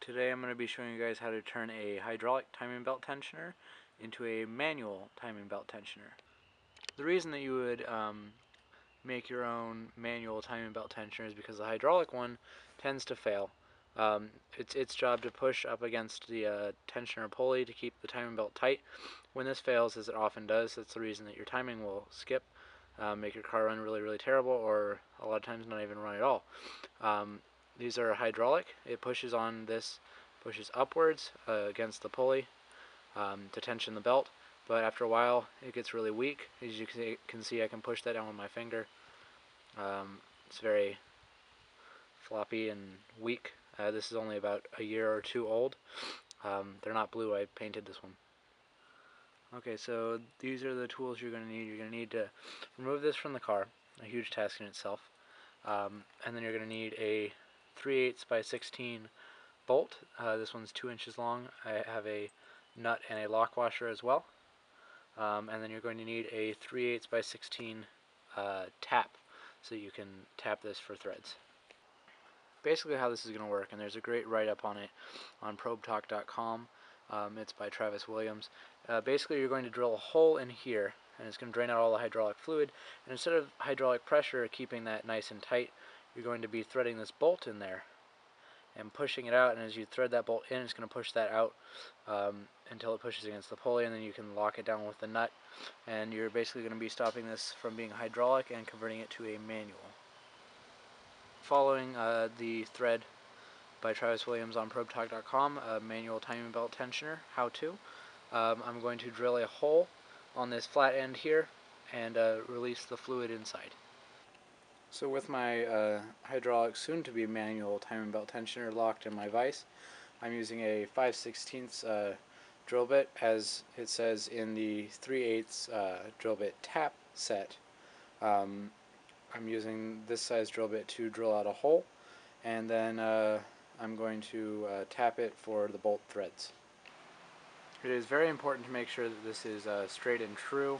Today I'm going to be showing you guys how to turn a hydraulic timing belt tensioner into a manual timing belt tensioner. The reason that you would make your own manual timing belt tensioner is because the hydraulic one tends to fail. It's its job to push up against the tensioner pulley to keep the timing belt tight. When this fails, as it often does, that's the reason that your timing will skip, make your car run really terrible, or a lot of times not even run at all. These are hydraulic. It pushes upwards against the pulley to tension the belt, but after a while it gets really weak. As you can see, I can push that down with my finger. It's very floppy and weak. This is only about a year or two old. They're not blue. I painted this one. Okay, so these are the tools you're going to need. You're going to need to remove this from the car, a huge task in itself, and then you're going to need a 3/8 by 16 bolt. This one's 2 inches long. I have a nut and a lock washer as well. And then you're going to need a 3/8 by 16 tap, so you can tap this for threads. Basically how this is going to work, and there's a great write-up on it on probetalk.com. It's by Travis Williams. Basically you're going to drill a hole in here, and it's going to drain out all the hydraulic fluid, and instead of hydraulic pressure keeping that nice and tight, you're going to be threading this bolt in there and pushing it out, and as you thread that bolt in, it's going to push that out until it pushes against the pulley, and then you can lock it down with the nut, and you're basically going to be stopping this from being hydraulic and converting it to a manual. Following the thread by Travis Williams on probetalk.com, a manual timing belt tensioner how-to, I'm going to drill a hole on this flat end here and release the fluid inside. So with my hydraulic, soon-to-be manual timing belt tensioner locked in my vise, I'm using a 5/16 drill bit, as it says in the 3/8 drill bit tap set. I'm using this size drill bit to drill out a hole, and then I'm going to tap it for the bolt threads. It is very important to make sure that this is straight and true.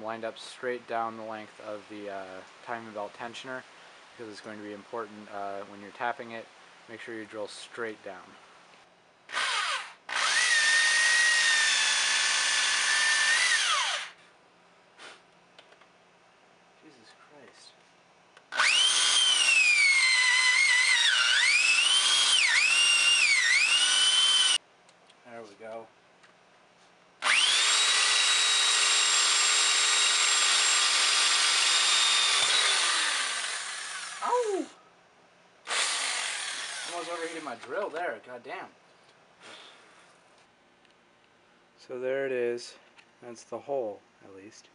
Lined up straight down the length of the timing belt tensioner, because it's going to be important when you're tapping it. Make sure you drill straight down. Jesus Christ. There we go. Ow! Almost overheated my drill there, goddamn. So there it is. That's the hole, at least.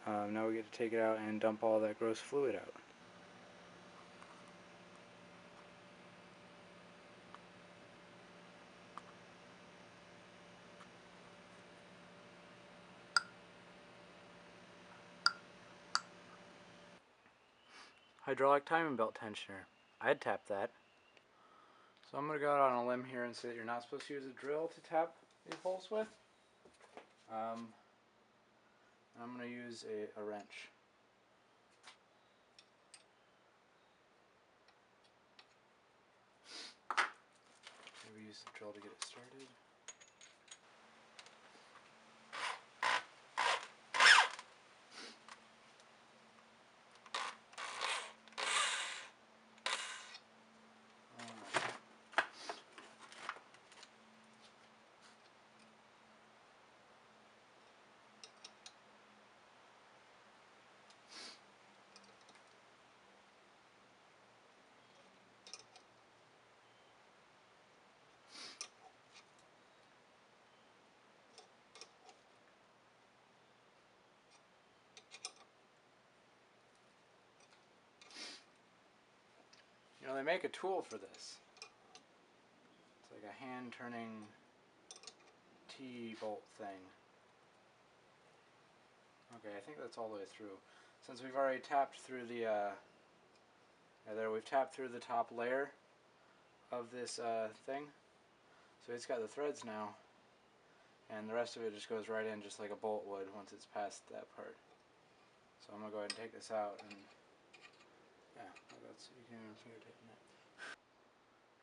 Now we get to take it out and dump all that gross fluid out. Hydraulic timing belt tensioner. I'd tap that. So I'm going to go out on a limb here and say that you're not supposed to use a drill to tap these holes with. I'm going to use a wrench. Maybe use the drill to get it started. You know, they make a tool for this. It's like a hand-turning T-bolt thing. Okay, I think that's all the way through. Since we've already tapped through the, we've tapped through the top layer of this thing. So it's got the threads now, and the rest of it just goes right in just like a bolt would once it's past that part. So I'm going to go ahead and take this out, and yeah, that's, you can even fingertip it.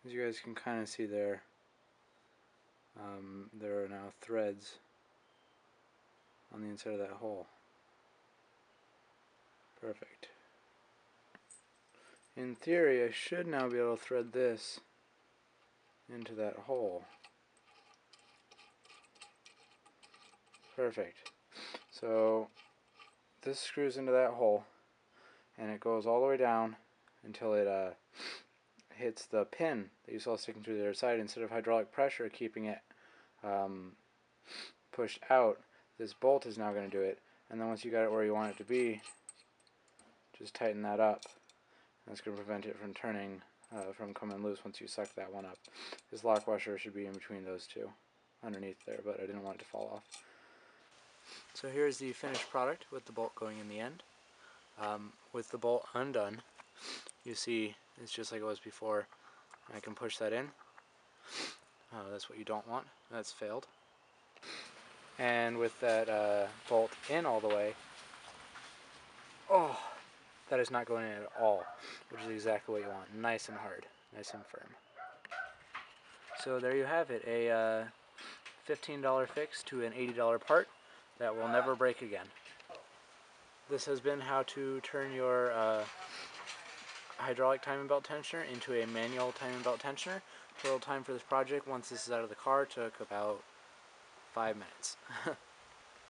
As you guys can kind of see there, there are now threads on the inside of that hole. Perfect. In theory, I should now be able to thread this into that hole. Perfect. So this screws into that hole, and it goes all the way down until it hits the pin that you saw sticking through the other side. Instead of hydraulic pressure keeping it pushed out, this bolt is now going to do it. And then once you got it where you want it to be, just tighten that up. That's going to prevent it from turning, from coming loose once you suck that one up. This lock washer should be in between those two, underneath there, but I didn't want it to fall off. So here's the finished product with the bolt going in the end. With the bolt undone, you see it's just like it was before. I can push that in. That's what you don't want. That's failed. And with that bolt in all the way, oh, that is not going in at all, which is exactly what you want. Nice and hard, nice and firm. So there you have it, a $15 fix to an $80 part that will never break again. This has been how to turn your hydraulic timing belt tensioner into a manual timing belt tensioner. Total time for this project, once this is out of the car, took about 5 minutes.